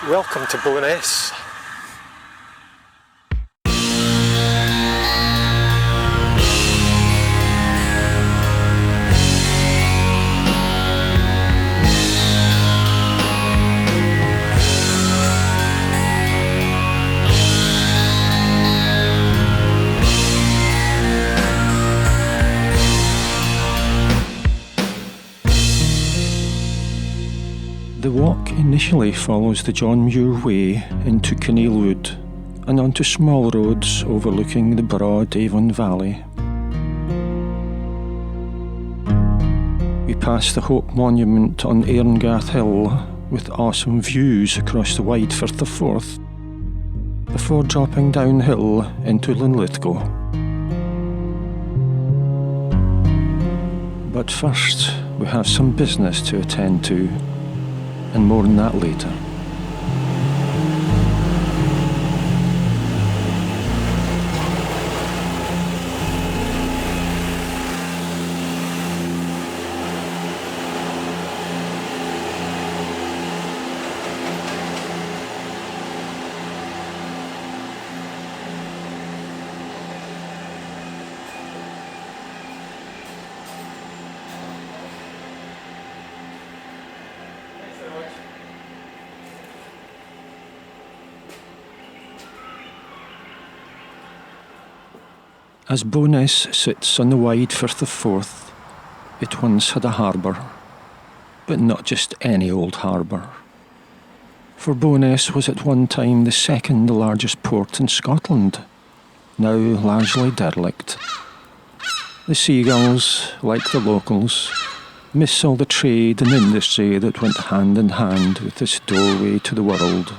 Welcome to Bo'ness. The walk initially follows the John Muir Way into Kinneil Wood and onto small roads overlooking the broad Avon Valley. We pass the Hope Monument on Airngath Hill with awesome views across the wide Firth of Forth, before dropping downhill into Linlithgow. But first, we have some business to attend to, and more on that later. As Bo'ness sits on the wide Firth of Forth, it once had a harbour, but not just any old harbour. For Bo'ness was at one time the second largest port in Scotland, now largely derelict. The seagulls, like the locals, miss all the trade and industry that went hand in hand with this doorway to the world.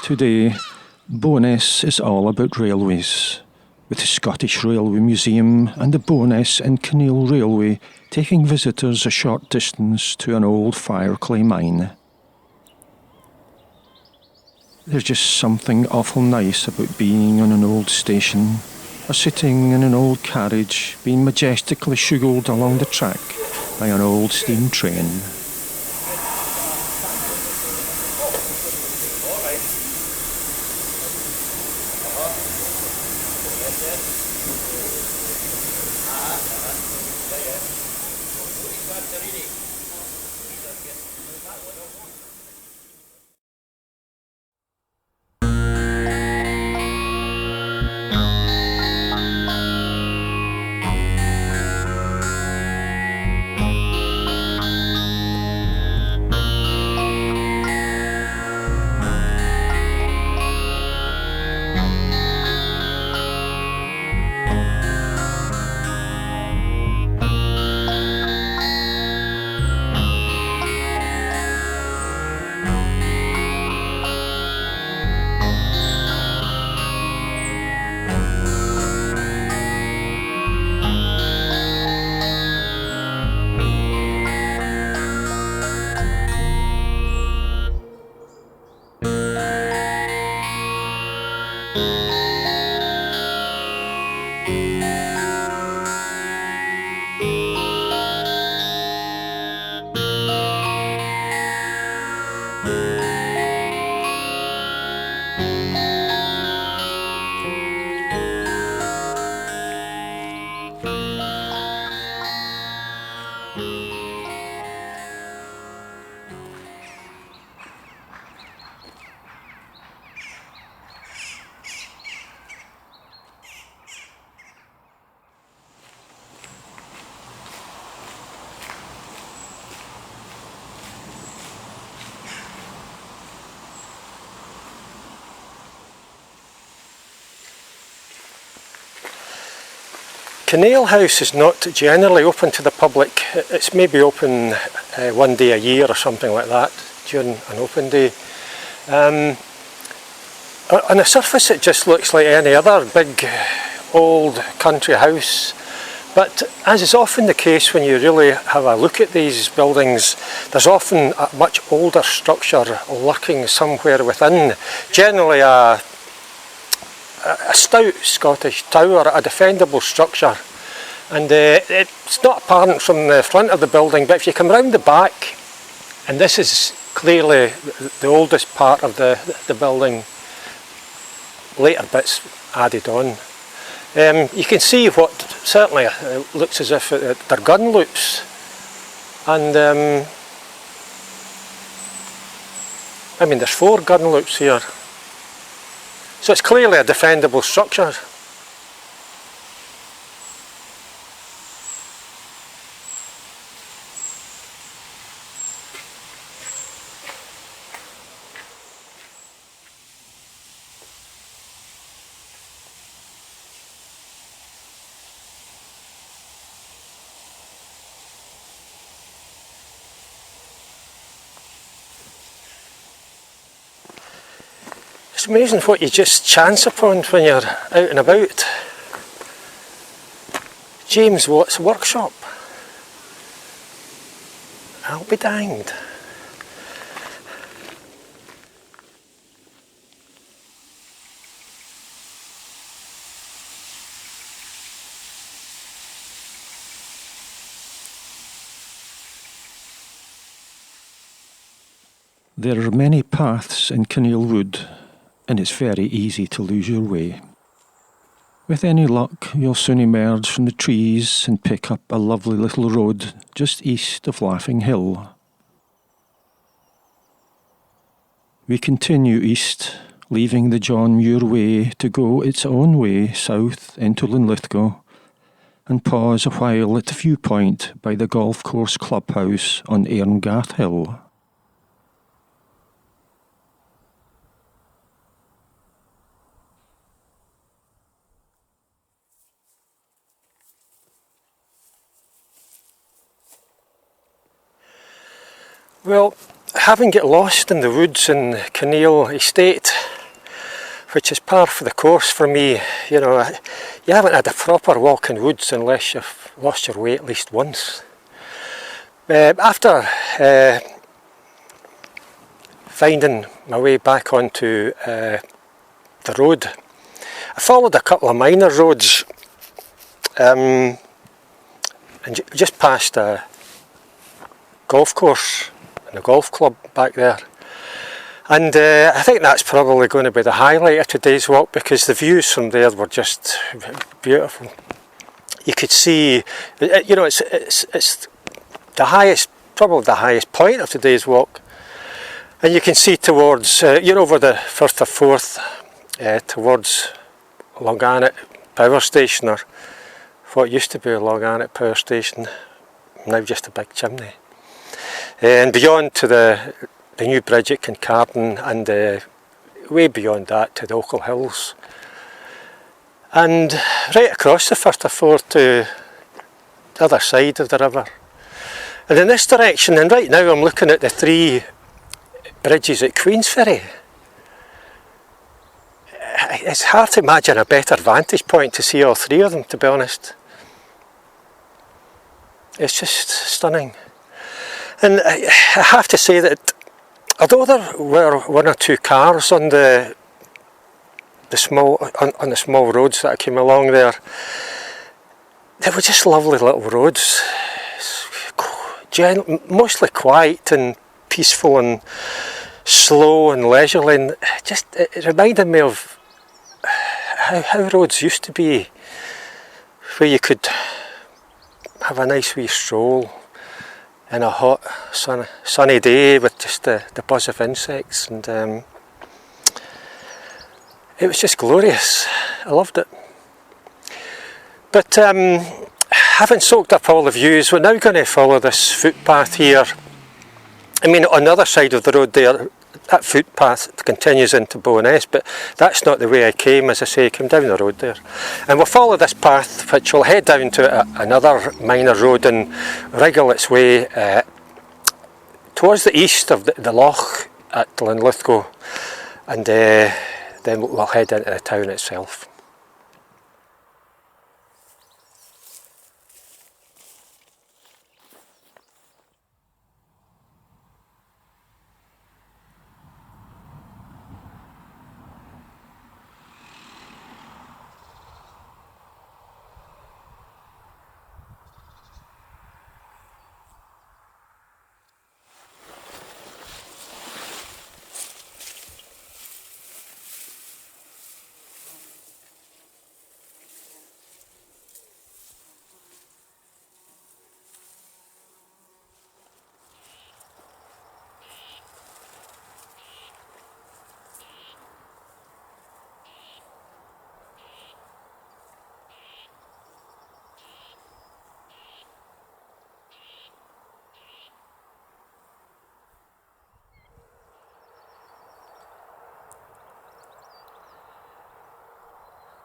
Today, Bo'ness is all about railways, with the Scottish Railway Museum and the Bo'ness and Kinneil Railway taking visitors a short distance to an old fireclay mine. There's just something awful nice about being on an old station, or sitting in an old carriage being majestically shuggled along the track by an old steam train. Kinneil House is not generally open to the public. It's maybe open one day a year or something like that during an open day. On the surface it just looks like any other big old country house, but as is often the case when you really have a look at these buildings, there's often a much older structure lurking somewhere within. Generally a stout Scottish tower, a defendable structure, and it's not apparent from the front of the building, but if you come round the back And this is clearly the oldest part of the building, later bits added on. You can see what certainly looks as if they're gun loops, and I mean there's 4 gun loops here, so it's clearly a defendable structure. It's amazing what you just chance upon when you're out and about. James Watt's workshop. I'll be danged. There are many paths in Kinneil Wood, and it's very easy to lose your way. With any luck, you'll soon emerge from the trees and pick up a lovely little road just east of Laughing Hill. We continue east, leaving the John Muir Way to go its own way south into Linlithgow, and pause a while at the viewpoint by the golf course clubhouse on Airngath Hill. Well, having get lost in the woods in Kinneil Estate, which is par for the course for me, you know, you haven't had a proper walk in woods unless you've lost your way at least once. After finding my way back onto the road, I followed a couple of minor roads and just past a golf course and a golf club back there, and I think that's probably going to be the highlight of today's walk, because the views from there were just beautiful. You could see, you know, it's the highest, probably the highest point of today's walk, and you can see towards you're over the Firth of Forth towards Airngath Power Station, or what used to be a Airngath Power Station, now just a big chimney. And beyond to the new bridge at Kincarton, and way beyond that to the Ochil Hills. And right across the Firth of Forth to the other side of the river. And in this direction, and right now I'm looking at the 3 bridges at Queensferry. It's hard to imagine a better vantage point to see all 3 of them, to be honest. It's just stunning. And I have to say that although there were 1 or 2 cars on the small roads that I came along there, they were just lovely little roads, mostly quiet and peaceful and slow and leisurely, and just it reminded me of how roads used to be, where you could have a nice wee stroll in a hot sunny day with just the buzz of insects, and it was just glorious. I loved it. But having soaked up all the views, we're now going to follow this footpath here. I mean, on the other side of the road there, that footpath continues into Bo'ness, but that's not the way I came. As I say, I came down the road there. And we'll follow this path, which will head down to another minor road and wriggle its way towards the east of the loch at Linlithgow, and then we'll head into the town itself.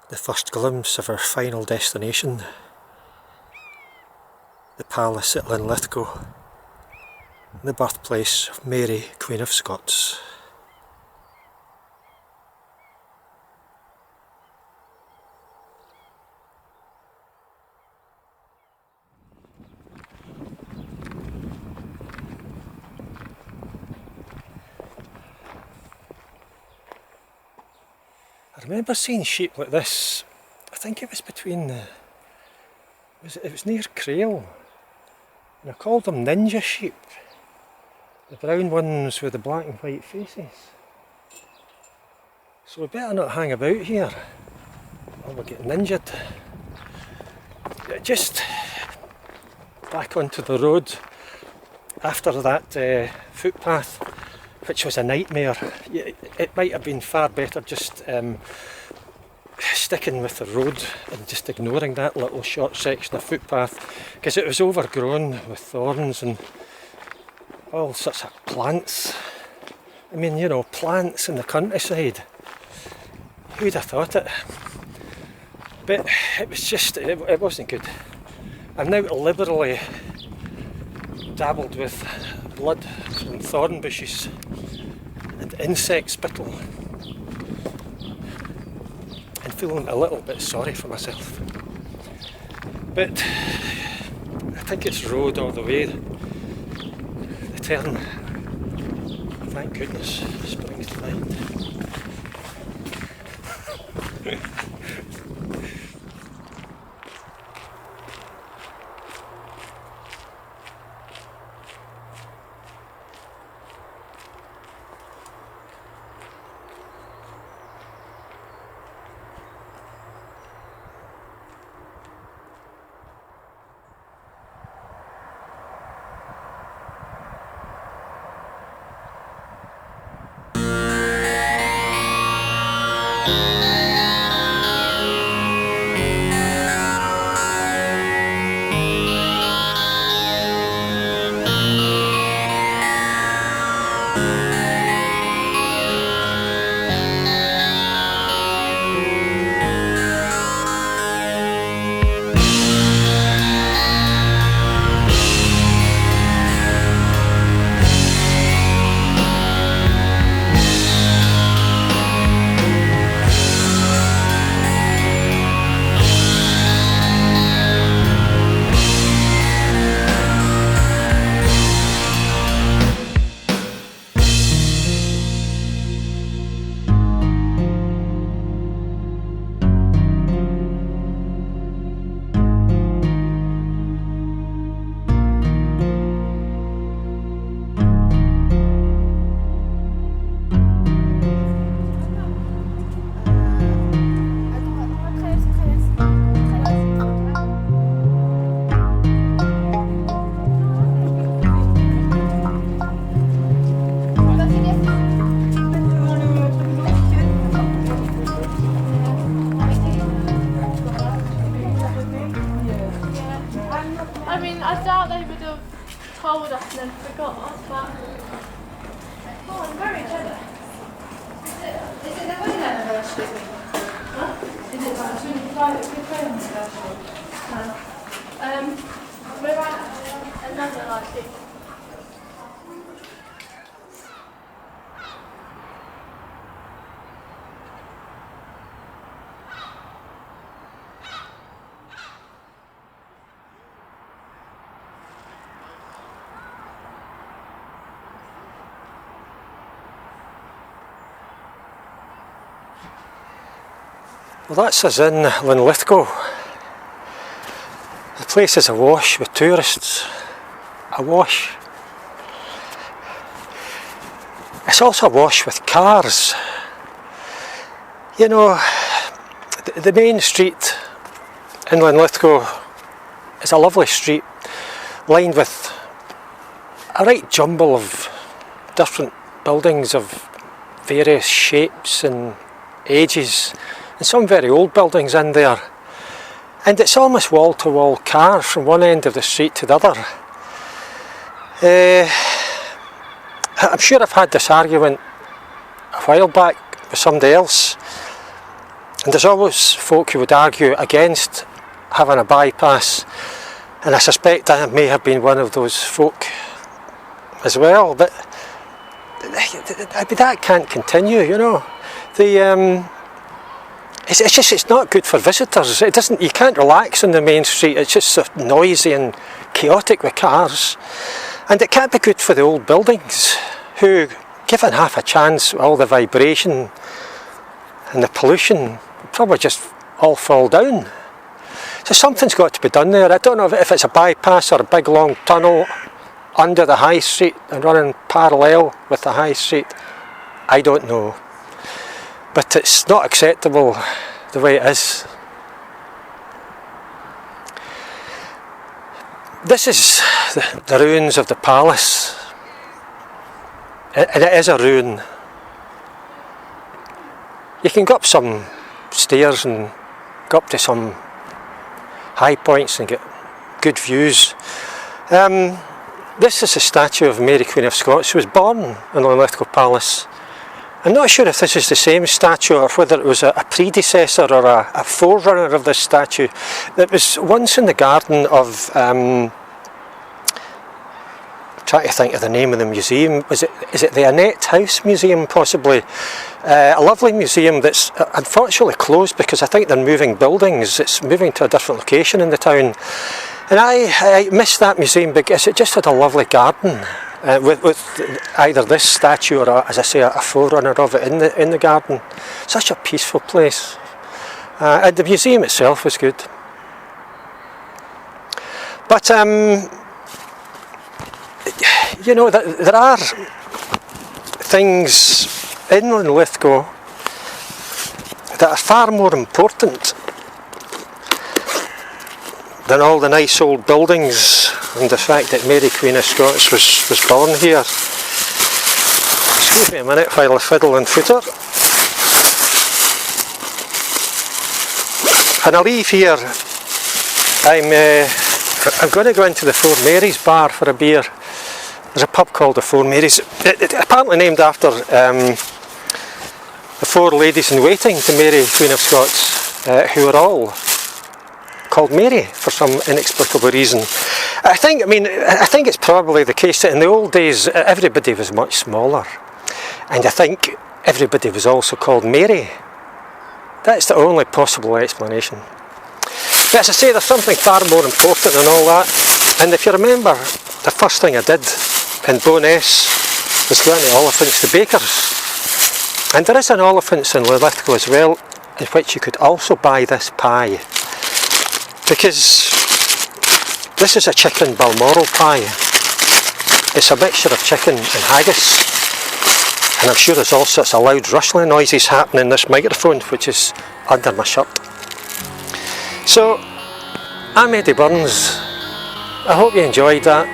the first glimpse of our final destination, the palace at Linlithgow, the birthplace of Mary, Queen of Scots. I remember seeing sheep like this. I think it was between it was near Kinneil, and I called them ninja sheep. The brown ones with the black and white faces. So we better not hang about here, or we'll get ninjaed. Just back onto the road after that footpath, which was a nightmare. It might have been far better just sticking with the road and just ignoring that little short section of footpath, because it was overgrown with thorns and all sorts of plants. I mean, you know, plants in the countryside. Who'd have thought it? But it was just, it wasn't good. I'm now liberally dabbled with blood from thorn bushes and insect spittle, and feeling a little bit sorry for myself. But I think it's road all the way. The turn, thank goodness, springs to mind. told us and then forgot, but I'm very jealous. Is it the wedding anniversary? Huh? Is it like a 25th wedding anniversary? No. What about another like it? Well, that's us in Linlithgow. The place is awash with tourists. Awash. It's also awash with cars. You know, the main street in Linlithgow is a lovely street lined with a right jumble of different buildings of various shapes and ages. And some very old buildings in there, and it's almost wall to wall cars from one end of the street to the other. I'm sure I've had this argument a while back with somebody else, And there's always folk who would argue against having a bypass, and I suspect I may have been one of those folk as well, but that can't continue, you know. It's not good for visitors. You can't relax on the main street. It's just so noisy and chaotic with cars, and it can't be good for the old buildings, who, given half a chance, all the vibration and the pollution, probably just all fall down. So something's got to be done there. I don't know if it's a bypass or a big long tunnel under the high street and running parallel with the high street. I don't know. But it's not acceptable the way it is. This is the ruins of the palace. And it is a ruin. You can go up some stairs and go up to some high points and get good views. This is a statue of Mary Queen of Scots, who was born in Linlithgow Palace. I'm not sure if this is the same statue or whether it was a predecessor or a forerunner of this statue. It was once in the garden of, trying to think of the name of the museum. Is it the Annette House Museum, possibly? A lovely museum that's unfortunately closed because I think they're moving buildings. It's moving to a different location in the town. And I missed that museum because it just had a lovely garden with either this statue or, as I say, a forerunner of it in the garden. Such a peaceful place. And the museum itself was good. But you know, there are things in Linlithgow that are far more important than all the nice old buildings and the fact that Mary Queen of Scots was born here. Excuse me a minute while I fiddle and footer. And I leave here. I'm going to go into the Four Marys bar for a beer. There's a pub called the Four Marys, apparently named after the four ladies in waiting to Mary Queen of Scots, who were all called Mary for some inexplicable reason. I think it's probably the case that in the old days everybody was much smaller, and I think everybody was also called Mary. That's the only possible explanation. But as I say, there's something far more important than all that, and if you remember, the first thing I did in Bo'ness was go into Oliphant's, the bakers. And there is an Oliphant's in Linlithgow as well, in which you could also buy this pie. Because this is a chicken Balmoral pie. It's a mixture of chicken and haggis. And I'm sure there's all sorts of loud rustling noises happening in this microphone, which is under my shirt. So, I'm Eddie Burns. I hope you enjoyed that.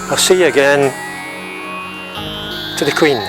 I'll see you again. To the Queen.